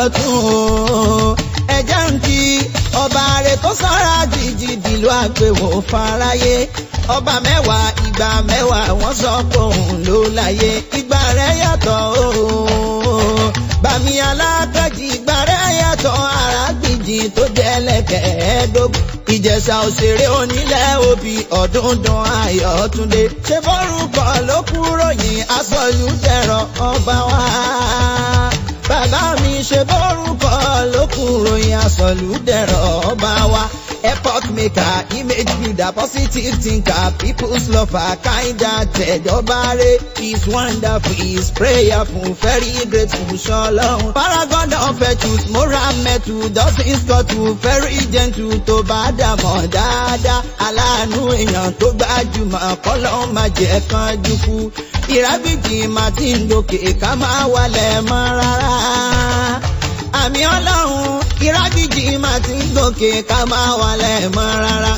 dọ̀tún ẹ̀jẹ̀ ń kí ọba rẹ̀ tó sọ́ra jìjì dìlú àpèwò fáráyé ọba mẹ́wàá ìgbà mẹ́wàá wọ́n sọ pé òun ló láyé ìgbà rẹ̀ yàtọ̀ ooo bàmí Alágbàjì ìgbà rẹ̀ yàtọ̀ Aragbiji tó jẹ́ lẹ́kẹ̀ẹ́dógún Ìjẹ̀ṣà òṣèré onílẹ̀ òbí Odundun Ayotunde ṣe bórúkọ ló kúrò yìn aṣọ́lù dẹ̀rọ ọba wa bàbá mi ṣe bórúkọ ló kúrò yìn aṣọ́lù dẹ̀rọ ọba wa epoch maker image builder positive thinker people's lover kind-hearted ọba rẹ̀ is wonderful is prayerful very grateful ṣọlọ́run paragon of virtues moral metal doesn't scuttle very gentle tó bá dàmọ̀ dáadáa aláàánú èèyàn tó gbajúmọ̀ kọ́lọ́ máa jẹ́ kan jùkú Iragbiji máa ti ń gòkè ká máa wálẹ̀ mọ́ rárá àmì ọlọ́run Iragbiji máa ti ń gòkè ká máa wálẹ̀ mọ́ rárá.